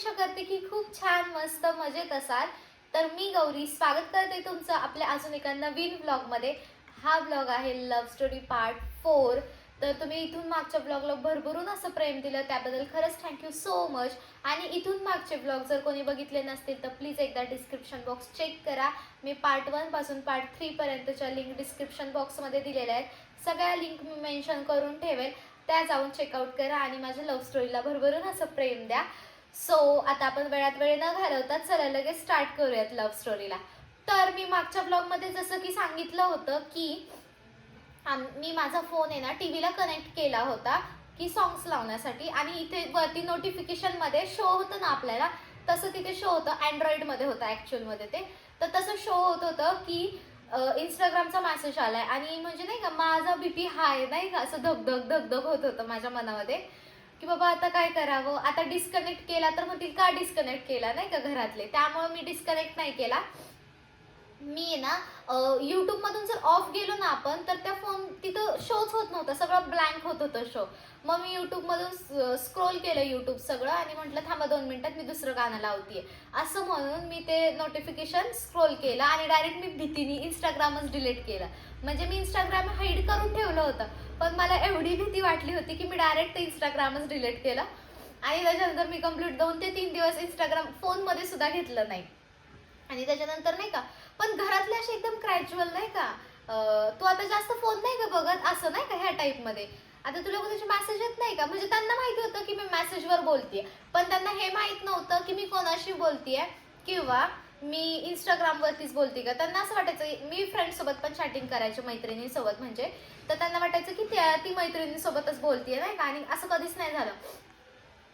अपेक्षा करते की खूप छान मस्त मजेत असाल. तर मी गौरी स्वागत करते तुमचं आपल्या अजून एका नवीन व्लॉगमध्ये. हा व्लॉग आहे लव्ह स्टोरी पार्ट 4. तर तुम्ही इथून मागच्या व्लॉगला भरभरून असं प्रेम दिलं त्याबद्दल खरंच थँक्यू सो मच. आणि इथून मागचे व्लॉग जर कोणी बघितले नसतील तर प्लीज एकदा डिस्क्रिप्शन बॉक्स चेक करा. मी पार्ट 1 पासून पार्ट 3 पर्यंतच्या लिंक डिस्क्रिप्शन बॉक्समध्ये दिलेल्या आहेत. सगळ्या लिंक मी मेन्शन करून ठेवेल, त्या जाऊन चेकआउट करा आणि माझ्या लव्ह स्टोरीला भरभरून असं प्रेम द्या. सो आता आपण वेळात वेळ न घालवता चला लगेच स्टार्ट करूयात लव्ह स्टोरीला. तर मी मागच्या ब्लॉगमध्ये जसं की सांगितलं होतं की मी माझा फोन आहे ना टीव्हीला कनेक्ट केला होता की सॉंग्स लावण्यासाठी, आणि इथे वरती नोटिफिकेशनमध्ये शो होतं ना आपल्याला, तसं तिथे शो होतं. अँड्रॉइडमध्ये होतं ॲक्च्युअलमध्ये ते. तर तसं शो होत होतं की इंस्टाग्रामचा मेसेज आलाय, आणि म्हणजे नाही का माझा बीपी हाय नाही का, असं धगधग धगधग होत होतं माझ्या मनामध्ये की बाबा आता काय करावं. आता डिस्कनेक्ट केला तर मग ती का डिस्कनेक्ट केला नाही का घरातले, त्यामुळे मी डिस्कनेक्ट नाही केला. मी आहे ना यूट्यूबमधून जर ऑफ गेलो ना आपण तर त्या फोन तिथं शोच होत नव्हतं, सगळं ब्लँक होत होतं शो. मग मी यूट्यूबमधून स्क्रोल केलं यूट्यूब सगळं, आणि म्हटलं थांबा 2 मिनिटात मी दुसरं गाणं लावतीये असं म्हणून मी ते नोटिफिकेशन स्क्रोल केलं आणि डायरेक्ट मी भीतीने इंस्टाग्रामच डिलीट केलं. म्हणजे मी इंस्टाग्राम हाईड करून ठेवलं होतं, पण मला एवढी भीती वाटली होती की मी डायरेक्ट ते इंस्टाग्रामच डिलीट केलं. आणि त्याच्यानंतर मी कंप्लीट 2 ते 3 दिवस इंस्टाग्राम फोनमध्ये सुद्धा घेतलं नाही. आणि त्याच्यानंतर नाही का, पण घरातले असे एकदम क्रॅज्युअल नाही का, तू आता जास्त फोन नाही का बघत असं नाही का, ह्या टाईपमध्ये. आता तुला कोणाचे मेसेज येत नाही का, म्हणजे त्यांना माहिती होतं की मी मेसेजवर बोलतेय, पण त्यांना हे माहीत नव्हतं की मी कोणाशी बोलतेय किंवा मी इंस्टाग्रामवरतीच बोलते का. त्यांना असं वाटायचं, मी फ्रेंडसोबत पण चॅटिंग करायची मैत्रिणींसोबत म्हणजे, तर त्यांना वाटायचं की ती मैत्रिणींसोबतच बोलतेय नाही का, आणि असं कधीच नाही झालं.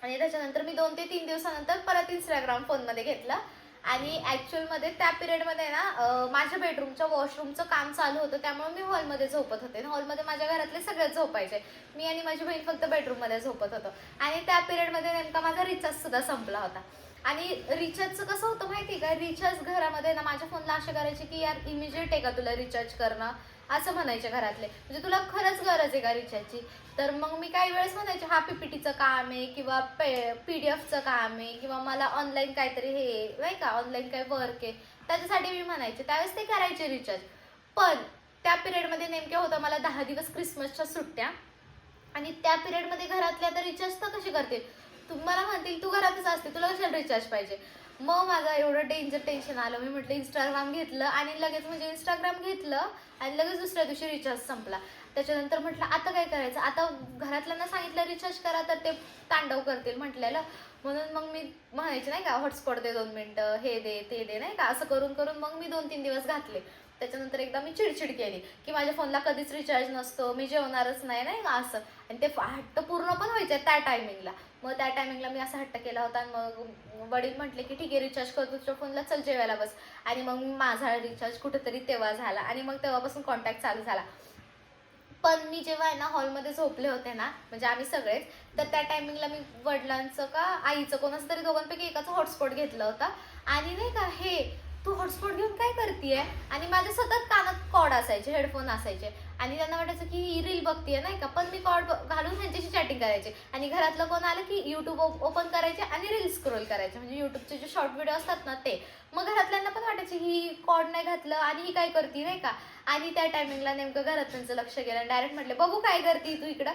आणि त्याच्यानंतर मी 2 ते 3 दिवसानंतर परत इंस्टाग्राम फोनमध्ये घेतलं. आणि ॲक्च्युअलमध्ये त्या पिरियडमध्ये ना माझ्या बेडरूमच्या वॉशरूमचं काम चालू होतं, त्यामुळे मी हॉलमध्ये झोपत होते. हॉलमध्ये माझ्या घरातले सगळेच झोपायचे, मी आणि माझी बहीण फक्त बेडरूममध्ये झोपत होतो. आणि त्या पिरियडमध्ये नेमका माझा रिचार्जसुद्धा संपला होता. आणि रिचार्जचं कसं होतं माहिती आहे का, रिचार्ज घरामध्ये ना माझ्या फोनला असे करायचे की यार इमिजिएट आहे का तुला रिचार्ज करणं, असं म्हणायचे घरातले, म्हणजे तुला खरंच गरज आहे का रिचार्जची. तर मग मी काही वेळेस म्हणायचे हा पीपीटीचं काम आहे किंवा पीडीएफचं काम आहे किंवा मला ऑनलाईन काहीतरी हे नाही का, ऑनलाईन काही वर्क आहे, त्याच्यासाठी मी म्हणायचे. त्यावेळेस ते करायचे रिचार्ज. पण त्या पिरियडमध्ये नेमक्या होतं मला 10 दिवस क्रिसमसच्या सुट्ट्या, आणि त्या पिरियडमध्ये घरातल्या तर रिचार्ज तर कसे करतील, तुम्हाला म्हणतील तू घरातच असते तुला कशाला रिचार्ज पाहिजे. मग माझं एवढं डेंजर टेन्शन आलं, मी म्हटलं इंस्टाग्राम घेतलं आणि लगेच म्हणजे इंस्टाग्राम घेतलं आणि लगेच दुसऱ्या दिवशी रिचार्ज संपला. त्याच्यानंतर म्हटलं आता काय करायचं, आता घरातल्यांना सांगितलं रिचार्ज करा तर ते तांडव करतील म्हटलेलं, म्हणून मग मी म्हणायचे नाही का हॉटस्पॉट दे 2 मिनिटं, हे दे ते दे नाही का, असं करून करून मग मी 2-3 दिवस घातले. त्याच्यानंतर एकदा मी चिडचिड केली की माझ्या फोनला कधीच रिचार्ज नसतो, मी जेवणारच नाही नाही का असं. आणि ते हट्ट पूर्ण पण व्हायचे त्या टायमिंगला. मग त्या टायमिंगला मी असा हट्ट केला होता, आणि मग वडील म्हटले की ठीक आहे रिचार्ज करतो तुझ्या फोनला, चल जेवायला बस. आणि मग माझा रिचार्ज कुठेतरी तेव्हा झाला, आणि मग तेव्हापासून कॉन्टॅक्ट चालू झाला. पण मी जेव्हा आहे ना हॉलमध्ये झोपले होते ना, म्हणजे आम्ही सगळेच, तर त्या टायमिंगला मी वडिलांचं का आईचं कोणाचं तरी दोघांपैकी एकाचं हॉटस्पॉट घेतलं होतं. आणि नाही का हे तू हॉटस्पॉट घेऊन काय करतीये, आणि माझ्या सतत कानात कॉर्ड असायचे, हेडफोन असायचे, आणि त्यांना वाटायचं की ही रील बघतीये नाही का, पण मी कॉर्ड घालून ह्यांच्याशी चॅटिंग करायचे. आणि घरातलं कोण आलं की यूट्यूब ओपन करायचे आणि रील स्क्रोल करायचे, म्हणजे यूट्यूबचे जे शॉर्ट व्हिडिओ असतात ना ते. मग घरातल्यांना पण वाटायचे ही कॉर्ड नाही घातलं आणि ही काय करते नाही का. आणि त्या टायमिंगला नेमकं घरात त्यांचं लक्ष गेलं, डायरेक्ट म्हटले बघू काय करते तू इकडं.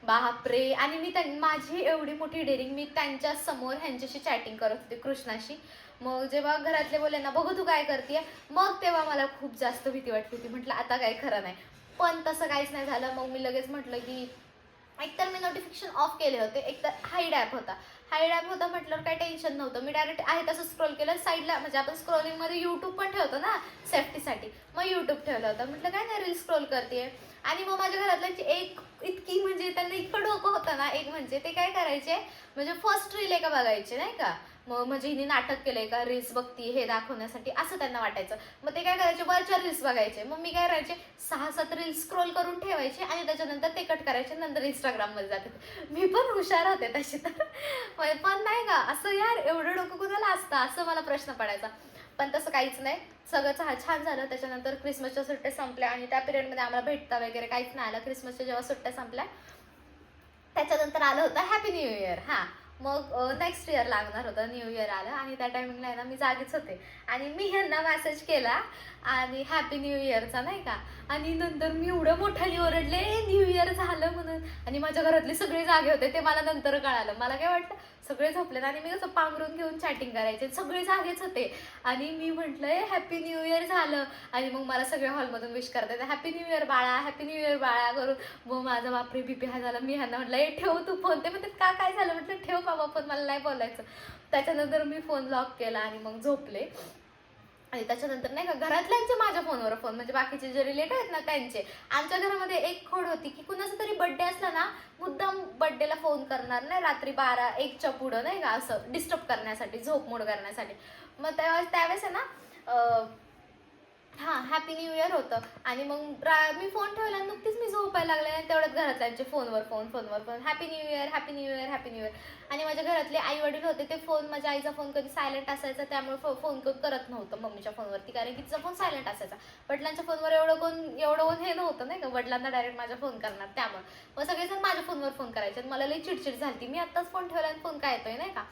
बापरे. आणि मी माझी एवढी मोठी डेअरिंग, मी त्यांच्या समोर ह्यांच्याशी चॅटिंग करत होते कृष्णाशी. मग जेव्हा घरातले बोलले ना बघू तू काय करते, मग तेव्हा मला खूप जास्त भीती वाटली होती. म्हटलं आता काय खरं नाही. पण तसं काहीच नाही झालं. मग मी लगेच म्हटलं की एकतर मी नोटिफिकेशन ऑफ केले होते, एकतर हाईड ॲप होता. हाईड ॲप होता म्हटल्यावर काही टेन्शन नव्हतं, मी डायरेक्ट आहे तसं स्क्रोल केलं साईडला, म्हणजे आपण स्क्रोलिंगमध्ये यूट्यूब पण ठेवतो ना सेफ्टीसाठी, मग यूट्यूब ठेवलं होतं. म्हटलं काय नाही रील स्क्रोल करते. आणि मग माझ्या घरातल्यांची एक इतकी म्हणजे त्यांना इतकं डोकं होतं ना, एक म्हणजे ते काय करायचे, म्हणजे फर्स्ट रील एका बघायचे नाही का, मग म्हणजे हिने नाटक केलंय का रील्स बघती हे दाखवण्यासाठी, असं त्यांना वाटायचं. मग ते काय करायचे वरच्या रील्स बघायचे. मग मी काय करायचे 6-7 रील्स स्क्रोल करून ठेवायचे आणि त्याच्यानंतर ते कट करायचे, नंतर इंस्टाग्राममध्ये जाते. मी पण हुशार होते तशी तर. पण नाही का असं यार एवढं डोकं कुणाला असतं असं मला प्रश्न पडायचा. पण तसं काहीच नाही, सगळं छान झालं. त्याच्यानंतर क्रिसमसच्या सुट्ट्या संपल्या आणि त्या पिरियडमध्ये आम्हाला भेटता वगैरे काहीच नाही आलं. क्रिसमसच्या जेव्हा सुट्ट्या संपल्या त्याच्यानंतर आलं होतं हॅपी न्यू इयर. हां, मग नेक्स्ट इयर लागणार होतं, न्यू इयर आलं आणि त्या टायमिंगला आहे ना मी जागीच होते आणि मी ह्यांना मेसेज केला आणि हॅपी न्यू इयरचा नाही का. आणि नंतर मी एवढं मोठ्याने ओरडले न्यू इयर झालं म्हणून. आणि माझ्या घरातले सगळे जागे होते, ते मला नंतर कळालं. मला काय वाटलं सगळे झोपलेत आणि मी कसं पांघरून घेऊन चॅटिंग करायचे, सगळे जागेच होते. आणि मी म्हटलं हॅपी न्यू इयर झालं. आणि मग मला सगळे हॉलमधून विश करतात हॅपी न्यू इयर बाळा, हॅपी न्यू इयर बाळा करून. मग माझा बापरे बीपी हा झाला. मी ह्यांना म्हटलं ठेव तू फोन. ते म्हणतात का काय झालं, म्हटलं ठेव बाबा फोन, मला नाही बोलायचं. त्याच्यानंतर मी फोन लॉक केला आणि मग झोपले. आणि त्याच्यानंतर नाही का घरातल्यांचे माझ्या फोनवर फोन, म्हणजे बाकीचे जे रिलेटिव्ह आहेत ना त्यांचे. आमच्या घरामध्ये एक खोड होती की कुणाचा तरी बड्डे असला ना मुद्दाम बड्डेला फोन करणार नाही रात्री 12-1च्या पुढं नाही का, असं डिस्टर्ब करण्यासाठी, झोपमोड करण्यासाठी. मग त्यावेळेस आहे ना हां हॅपी न्यू इयर होतं. आणि मग मी फोन ठेवला आणि नुकतीच मी झोपायला लागले आणि तेवढ्यात घरातल्यांचे फोनवर phone happy new year, happy new year, happy new year. आणि माझ्या घरातले आई वडील होते, ते फोन, माझ्या आईचा फोन कधी सायलेंट असायचा त्यामुळे फोन करत नव्हतं मम्मीच्या फोनवरती, कारण की तिचा फोन सायलेंट असायचा. वडिलांच्या फोनवर एवढं कोण हे नव्हतं नाही का, वडिलांना डायरेक्ट माझा फोन करणार. त्यामुळे मग सगळेजण माझ्या फोनवर फोन करायचे आणि मला लई चिडचिड झाली. मी आत्ताच फोन ठेवला आणि फोन काय येतोय नाही का.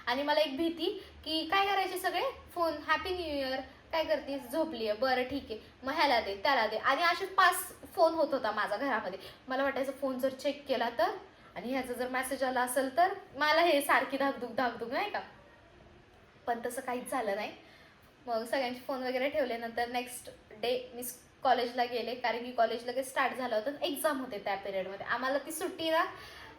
आणि मला एक भीती की काय करायचे सगळे फोन हॅपी न्यू इयर, काय करतीस, झोपली आहे, बरं ठीक आहे, मग ह्याला दे त्याला दे. आणि असे 5 फोन होत होता माझ्या घरामध्ये. मला वाटायचं फोन जर चेक केला तर, आणि ह्याचा जर मेसेज आला असेल तर, मला हे सारखी धाकधूक नाही का. पण तसं काहीच झालं नाही. मग सगळ्यांचे फोन वगैरे ठेवले. नंतर नेक्स्ट डे मी कॉलेजला गेले, कारण की कॉलेज लगेच स्टार्ट झालं होतं, एक्झाम होते त्या पिरियडमध्ये. आम्हाला ती सुट्टी ना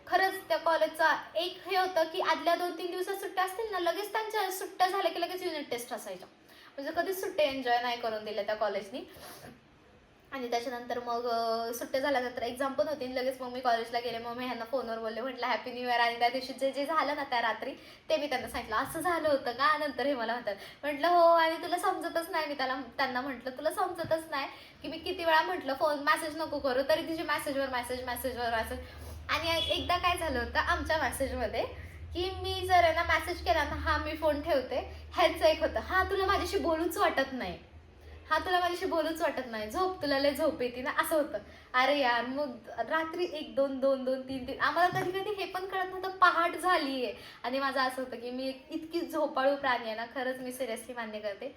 खरंच त्या कॉलेजचा एक हे होतं की आदल्या 2-3 दिवसात सुट्ट्या असतील ना, लगेच त्यांच्या सुट्ट्या झाल्या की लगेच युनिट टेस्ट असायच्या. म्हणजे कधीच सुट्टे एन्जॉय नाही करून दिल्या त्या कॉलेजनी. आणि त्याच्यानंतर मग सुट्ट्या झाल्यानंतर एक्झाम पण होती, लगेच मग मी कॉलेजला गेले. मग मी ह्यांना फोनवर बोलले, म्हटलं हॅपी न्यू इयर. आणि त्या दिवशी जे झालं ना त्या रात्री, ते मी त्यांना सांगितलं असं झालं होतं का. नंतर हे मला म्हणतात, म्हटलं हो, आणि तुला समजतच नाही. मी त्यांना म्हटलं तुला समजतच नाही की मी किती वेळा म्हटलं फोन मेसेज नको करू, तरी तुझी मेसेजवर मेसेज. आणि एकदा काय झालं होतं आमच्या मेसेजमध्ये की मी जर आहे ना मेसेज केला ना, हा मी फोन ठेवते, ह्यांचं एक होतं हा तुला माझ्याशी बोलूच वाटत नाही, हा तुला माझ्याशी बोलूच वाटत नाही, झोप, तुला लय झोप येते ना, असं होतं. अरे यार, मग रात्री 1-2, 2-2, 3-3 आम्हाला कधी कधी हे पण कळत नव्हतं पहाट झालीये. आणि माझं असं होतं की मी इतकी झोपाळू प्राणी आहे ना, खरंच मी सिरियसली मान्य करते,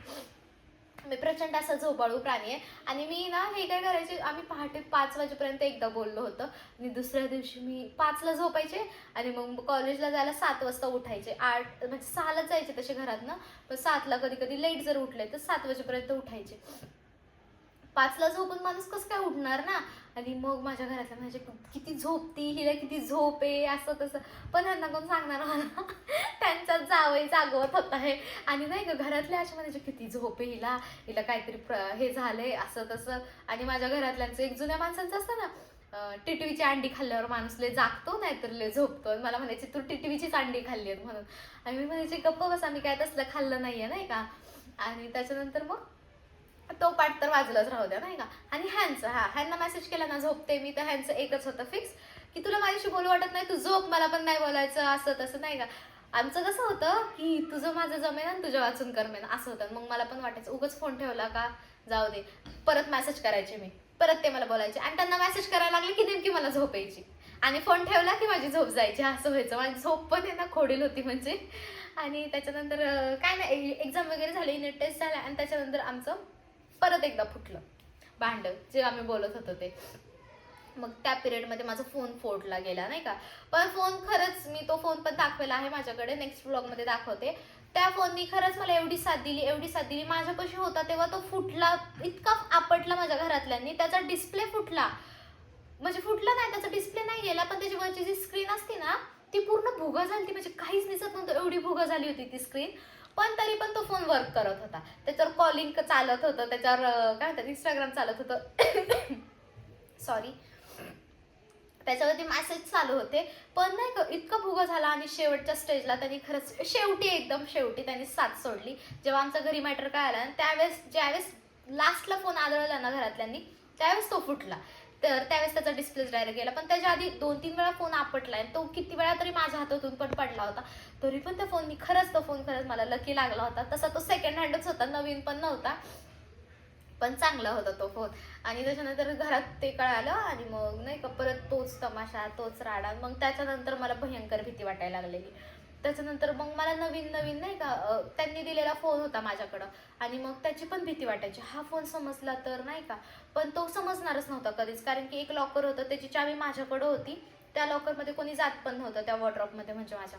मी प्रचंड असा झोपाळू प्राणी आहे. आणि मी ना हे काय करायचे, आम्ही पहाटे 5 वाजेपर्यंत एकदा बोललो होतं आणि दुसऱ्या दिवशी मी 5ला झोपायचे आणि मग कॉलेजला जायला 7 वाजता उठायचे. 8 म्हणजे 6लाच जायचे तसे घरातनं, पण 7ला कधी कधी लेट जर उठले तर 7 वाजेपर्यंत उठायचे. 5ला झोपून माणूस कसं काय उठणार ना. आणि मग माझ्या घरातल्या म्हणजे किती झोपती, हिला किती झोप आहे, असं तसं. पण ह्यांना कोण सांगणार मला, त्यांच्यात जावई जागवत होता हे. आणि नाही का घरातले असे म्हणायचे किती झोप आहे हिला काहीतरी हे झालंय असं तसं. आणि माझ्या घरातल्यांचं एक जुन्या माणसांचं असतं ना, टिटवीची अंडी खाल्ल्यावर माणूस लय जागतो नाहीतर लय झोपतो. मला म्हणायचे तू टिटवीचीच अंडी खाल्ली आहेत म्हणून. आणि मी म्हणायचे गप्प बस, आम्ही काय तसलं खाल्लं नाहीये नाही का. आणि त्याच्यानंतर मग तो पाठ तर वाजलाच राहू द्या नाही का. आणि ह्यांना मेसेज केला ना झोपते मी, तर ह्यांचं एकच होतं फिक्स की तुला माझ्याशी बोलू वाटत नाही, तू झोप, मला पण नाही बोलायचं, असं तसं नाही का. आमचं कसं होतं की तुझं माझं जमेना आणि तुझ्या वाचून करमेन असं होतं. मग मला पण वाटायचं उगाच फोन ठेवला का जाऊ दे, परत मेसेज करायचे मी, परत ते मला बोलायचे आणि त्यांना मेसेज करायला लागले की नेमकी मला झोप यायची आणि फोन ठेवला की माझी झोप जायची, असं व्हायचं. माझी झोप पण आहे ना खोडील होती म्हणजे. आणि त्याच्यानंतर काय नाही, एक्झाम वगैरे झाली, युनिट टेस्ट झाला आणि त्याच्यानंतर आमचं परत एकदा फुटलं भांडं, जे आम्ही बोलत होतो ते. मग त्या पिरियडमध्ये माझा फोन फोडला गेला नाही का. पण फोन खरंच, मी तो फोन पण दाखवला आहे माझ्याकडे, नेक्स्ट व्लॉगमध्ये दाखवते. त्या फोननी खरंच मला एवढी साथ दिली. माझ्यापाशी होता तेव्हा तो फुटला, इतका आपटला माझ्या घरातल्यांनी. त्याचा डिस्प्ले फुटला, म्हणजे फुटला नाही, त्याचा डिस्प्ले नाही गेला, पण त्याची वरची जी स्क्रीन असते ना ती पूर्ण भुगा झाली, म्हणजे काहीच दिसत नव्हतं, एवढी भुगा झाली होती ती स्क्रीन. पण तरी पण तो फोन वर्क करत होता, त्याच्यावर कॉलिंग चालत होतं, त्याच्यावर काय म्हणतात इंस्टाग्राम चालत होतं सॉरी, त्याच्यावरती मेसेज चालू होते. पण नाही का इतका भुगा झाला. आणि शेवटच्या स्टेजला त्यांनी खरंच एकदम शेवटी त्यांनी साथ सोडली. जेव्हा आमचा घरी मॅटर काय आला, ज्यावेळेस लास्टला फोन आदळला ना घरातल्यांनी, त्यावेळेस तो फुटला. तर त्यावेळेस त्याचा डिस्प्लेच डायरेक्ट गेला. पण त्याच्या आधी 2-3 वेळा फोन आपटला आहे, तो किती वेळा तरी माझ्या हातातून पण पडला होता. तरी पण त्या फोननी तो फोन खरंच मला लकी लागला होता. तसा तो सेकंड हँडच होता, नवीन पण नव्हता, पण चांगला होता तो फोन. आणि त्याच्यानंतर घरात ते कळालं आणि मग नाही का परत तोच तमाशा, तोच राडा. मग त्याच्यानंतर मला भयंकर भीती वाटायला लागलेली. त्याच्यानंतर मग मला नवीन नवीन नाही का त्यांनी दिलेला फोन होता माझ्याकडं आणि मग त्याची पण भीती वाटायची, हा फोन समजला तर नाही का. पण तो समजणारच नव्हता कधीच, कारण की एक लॉकर होतं त्याची चावी माझ्याकडं होती, त्या लॉकरमध्ये कोणी जात पण नव्हतं, त्या वॉर्डरोबमध्ये म्हणजे माझ्या,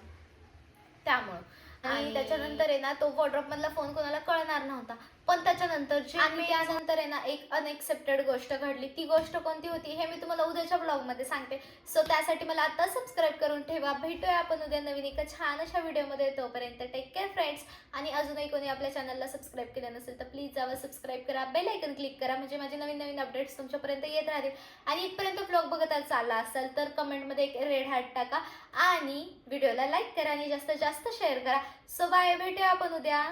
त्यामुळं. आणि त्याच्यानंतर आहे ना तो वॉर्डरोब मधला फोन कोणाला कळणार नव्हता. पण त्याच्यानंतर त्यानंतर आहे ना एक अनएक्सेप्टेड गोष्ट घडली. ती गोष्ट कोणती होती हे मी तुम्हाला उद्याच्या ब्लॉगमध्ये सांगते. सो त्यासाठी मला आता सबस्क्राईब करून ठेवा. भेटूया आपण उद्या नवीन एका छान अशा व्हिडिओमध्ये. तोपर्यंत टेक केअर फ्रेंड्स. आणि अजूनही कोणी आपल्या चॅनलला सबस्क्राईब केलं नसेल तर प्लीज जावा सबस्क्राईब करा, बेल आयकन क्लिक करा, म्हणजे माझे नवीन नवीन अपडेट्स तुमच्यापर्यंत येत राहतील. आणि इथपर्यंत ब्लॉग बघत चालला असाल तर कमेंटमध्ये एक रेड हार्ट टाका आणि व्हिडिओला लाईक करा आणि जास्तीत जास्त शेअर करा. सो बाय, भेटूया आपण उद्या.